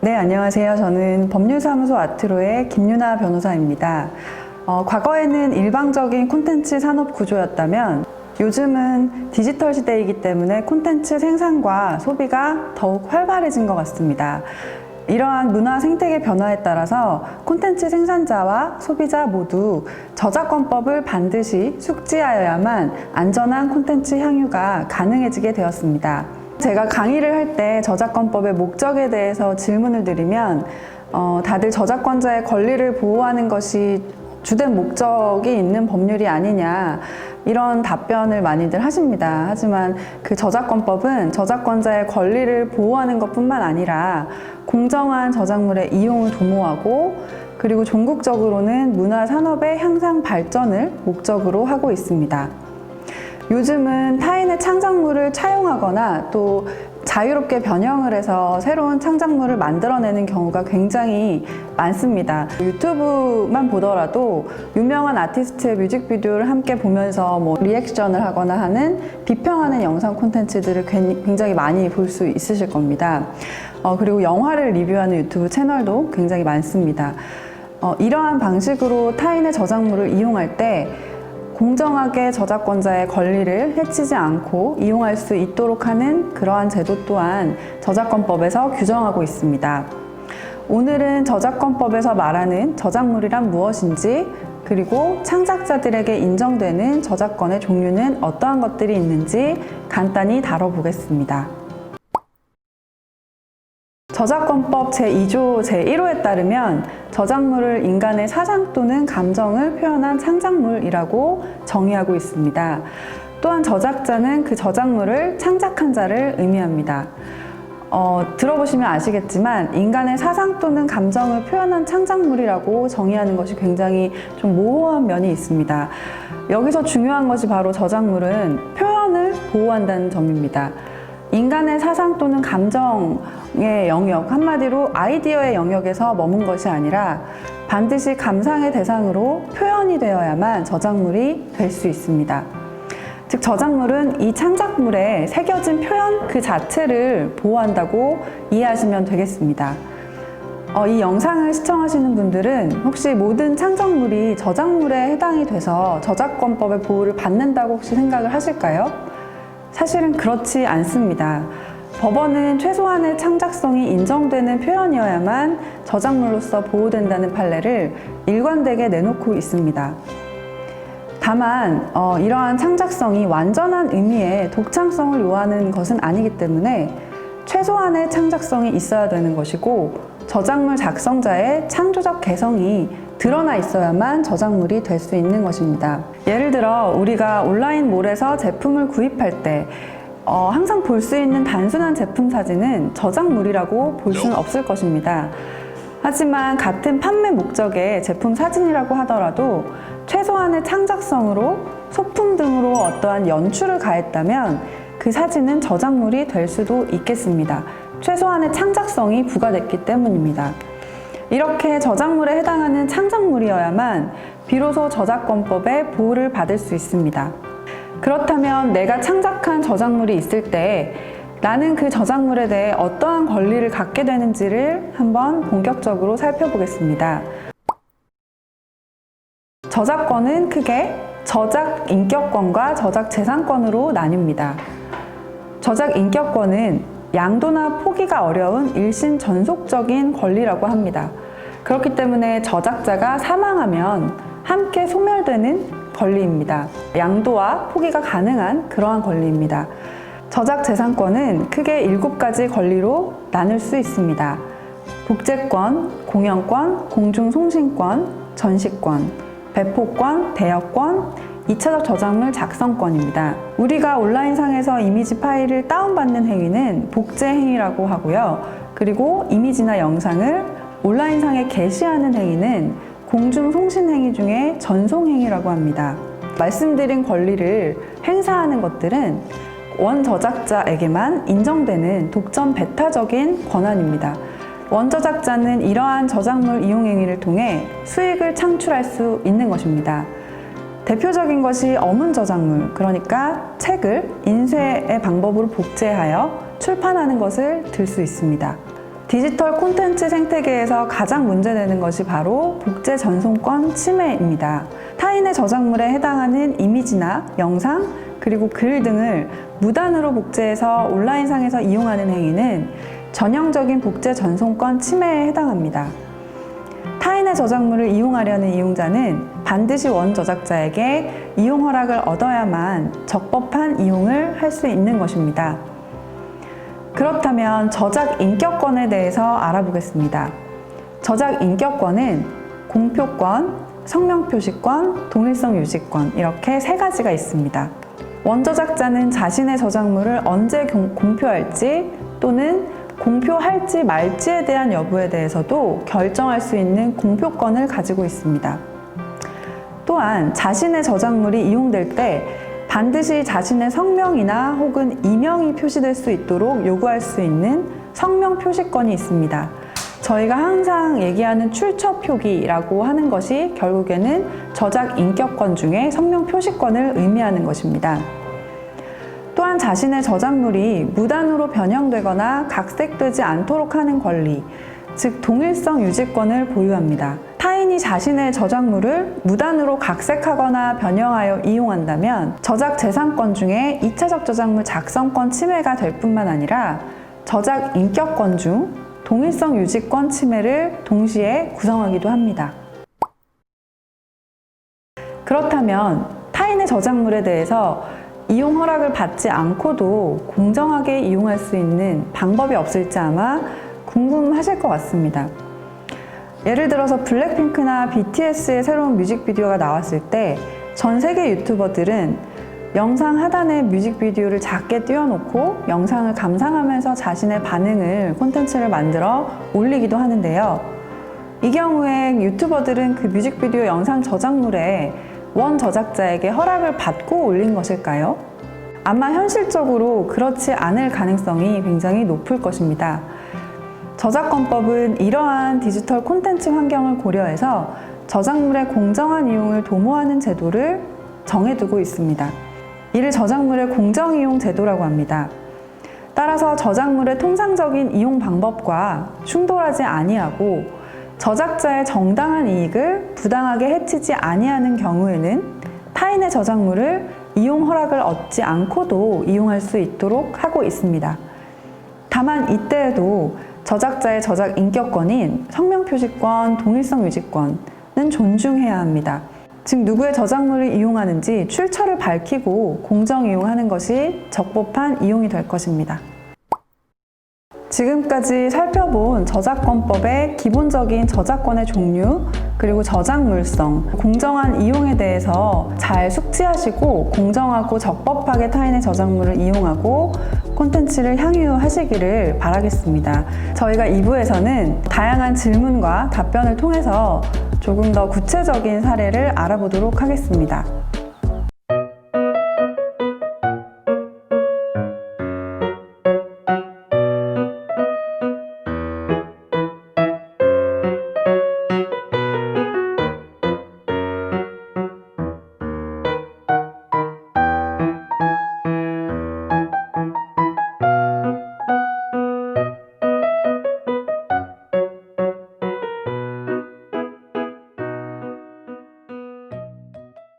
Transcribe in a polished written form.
네, 안녕하세요. 저는 법률사무소 아트로의 김유나 변호사입니다. 과거에는 일방적인 콘텐츠 산업 구조였다면 요즘은 디지털 시대이기 때문에 콘텐츠 생산과 소비가 더욱 활발해진 것 같습니다. 이러한 문화 생태계 변화에 따라서 콘텐츠 생산자와 소비자 모두 저작권법을 반드시 숙지하여야만 안전한 콘텐츠 향유가 가능해지게 되었습니다. 제가 강의를 할 때 저작권법의 목적에 대해서 질문을 드리면 다들 저작권자의 권리를 보호하는 것이 주된 목적이 있는 법률이 아니냐 이런 답변을 많이들 하십니다. 하지만 그 저작권법은 저작권자의 권리를 보호하는 것뿐만 아니라 공정한 저작물의 이용을 도모하고 그리고 종국적으로는 문화산업의 향상 발전을 목적으로 하고 있습니다. 요즘은 타인의 창작물을 차용하거나 또 자유롭게 변형을 해서 새로운 창작물을 만들어내는 경우가 굉장히 많습니다. 유튜브만 보더라도 유명한 아티스트의 뮤직비디오를 함께 보면서 리액션을 하거나 하는 비평하는 영상 콘텐츠들을 굉장히 많이 볼 수 있으실 겁니다. 그리고 영화를 리뷰하는 유튜브 채널도 굉장히 많습니다. 이러한 방식으로 타인의 저작물을 이용할 때 공정하게 저작권자의 권리를 해치지 않고 이용할 수 있도록 하는 그러한 제도 또한 저작권법에서 규정하고 있습니다. 오늘은 저작권법에서 말하는 저작물이란 무엇인지 그리고 창작자들에게 인정되는 저작권의 종류는 어떠한 것들이 있는지 간단히 다뤄보겠습니다. 저작권법 제2조 제1호에 따르면 저작물을 인간의 사상 또는 감정을 표현한 창작물이라고 정의하고 있습니다. 또한 저작자는 그 저작물을 창작한 자를 의미합니다. 들어보시면 아시겠지만 인간의 사상 또는 감정을 표현한 창작물이라고 정의하는 것이 굉장히 좀 모호한 면이 있습니다. 여기서 중요한 것이 바로 저작물은 표현을 보호한다는 점입니다. 인간의 사상 또는 감정의 영역, 한마디로 아이디어의 영역에서 머문 것이 아니라 반드시 감상의 대상으로 표현이 되어야만 저작물이 될 수 있습니다. 즉, 저작물은 이 창작물에 새겨진 표현 그 자체를 보호한다고 이해하시면 되겠습니다. 이 영상을 시청하시는 분들은 혹시 모든 창작물이 저작물에 해당이 돼서 저작권법의 보호를 받는다고 혹시 생각을 하실까요? 사실은 그렇지 않습니다. 법원은 최소한의 창작성이 인정되는 표현이어야만 저작물로서 보호된다는 판례를 일관되게 내놓고 있습니다. 다만 이러한 창작성이 완전한 의미의 독창성을 요하는 것은 아니기 때문에 최소한의 창작성이 있어야 되는 것이고 저작물 작성자의 창조적 개성이 드러나 있어야만 저작물이 될 수 있는 것입니다. 예를 들어 우리가 온라인몰에서 제품을 구입할 때 항상 볼 수 있는 단순한 제품 사진은 저작물이라고 볼 수는 없을 것입니다. 하지만 같은 판매 목적의 제품 사진이라고 하더라도 최소한의 창작성으로 소품 등으로 어떠한 연출을 가했다면 그 사진은 저작물이 될 수도 있겠습니다. 최소한의 창작성이 부과됐기 때문입니다. 이렇게 저작물에 해당하는 창작물이어야만 비로소 저작권법의 보호를 받을 수 있습니다. 그렇다면 내가 창작한 저작물이 있을 때 나는 그 저작물에 대해 어떠한 권리를 갖게 되는지를 한번 본격적으로 살펴보겠습니다. 저작권은 크게 저작 인격권과 저작 재산권으로 나뉩니다. 저작 인격권은 양도나 포기가 어려운 일신 전속적인 권리라고 합니다. 그렇기 때문에 저작자가 사망하면 함께 소멸되는 권리입니다. 양도와 포기가 가능한 그러한 권리입니다. 저작 재산권은 크게 7가지 권리로 나눌 수 있습니다. 복제권, 공연권, 공중송신권, 전시권, 배포권, 대여권, 2차적 저작물 작성권입니다. 우리가 온라인상에서 이미지 파일을 다운받는 행위는 복제 행위라고 하고요. 그리고 이미지나 영상을 온라인상에 게시하는 행위는 공중송신 행위 중에 전송 행위라고 합니다. 말씀드린 권리를 행사하는 것들은 원 저작자에게만 인정되는 독점 배타적인 권한입니다. 원저작자는 이러한 저작물 이용 행위를 통해 수익을 창출할 수 있는 것입니다. 대표적인 것이 어문 저작물, 그러니까 책을 인쇄의 방법으로 복제하여 출판하는 것을 들 수 있습니다. 디지털 콘텐츠 생태계에서 가장 문제되는 것이 바로 복제 전송권 침해입니다. 타인의 저작물에 해당하는 이미지나 영상, 그리고 글 등을 무단으로 복제해서 온라인상에서 이용하는 행위는 전형적인 복제 전송권 침해에 해당합니다. 타인의 저작물을 이용하려는 이용자는 반드시 원저작자에게 이용 허락을 얻어야만 적법한 이용을 할 수 있는 것입니다. 그렇다면 저작 인격권에 대해서 알아보겠습니다. 저작 인격권은 공표권, 성명표시권, 동일성 유지권 이렇게 세 가지가 있습니다. 원저작자는 자신의 저작물을 언제 공표할지 또는 공표할지 말지에 대한 여부에 대해서도 결정할 수 있는 공표권을 가지고 있습니다. 또한 자신의 저작물이 이용될 때 반드시 자신의 성명이나 혹은 이명이 표시될 수 있도록 요구할 수 있는 성명 표시권이 있습니다. 저희가 항상 얘기하는 출처 표기라고 하는 것이 결국에는 저작 인격권 중에 성명 표시권을 의미하는 것입니다. 또한 자신의 저작물이 무단으로 변형되거나 각색되지 않도록 하는 권리, 즉 동일성 유지권을 보유합니다. 타인이 자신의 저작물을 무단으로 각색하거나 변형하여 이용한다면 저작 재산권 중에 2차적 저작물 작성권 침해가 될 뿐만 아니라 저작 인격권 중 동일성 유지권 침해를 동시에 구성하기도 합니다. 그렇다면 타인의 저작물에 대해서 이용 허락을 받지 않고도 공정하게 이용할 수 있는 방법이 없을지 아마 궁금하실 것 같습니다. 예를 들어서 블랙핑크나 BTS의 새로운 뮤직비디오가 나왔을 때 전 세계 유튜버들은 영상 하단에 뮤직비디오를 작게 띄워놓고 영상을 감상하면서 자신의 반응을 콘텐츠를 만들어 올리기도 하는데요. 이 경우에 유튜버들은 그 뮤직비디오 영상 저작물에 원 저작자에게 허락을 받고 올린 것일까요? 아마 현실적으로 그렇지 않을 가능성이 굉장히 높을 것입니다. 저작권법은 이러한 디지털 콘텐츠 환경을 고려해서 저작물의 공정한 이용을 도모하는 제도를 정해두고 있습니다. 이를 저작물의 공정이용 제도라고 합니다. 따라서 저작물의 통상적인 이용 방법과 충돌하지 아니하고 저작자의 정당한 이익을 부당하게 해치지 아니하는 경우에는 타인의 저작물을 이용 허락을 얻지 않고도 이용할 수 있도록 하고 있습니다. 다만 이때에도 저작자의 저작 인격권인 성명표시권, 동일성 유지권은 존중해야 합니다. 즉 누구의 저작물을 이용하는지 출처를 밝히고 공정 이용하는 것이 적법한 이용이 될 것입니다. 지금까지 살펴본 저작권법의 기본적인 저작권의 종류, 그리고 저작물성, 공정한 이용에 대해서 잘 숙지하시고 공정하고 적법하게 타인의 저작물을 이용하고 콘텐츠를 향유하시기를 바라겠습니다. 저희가 2부에서는 다양한 질문과 답변을 통해서 조금 더 구체적인 사례를 알아보도록 하겠습니다.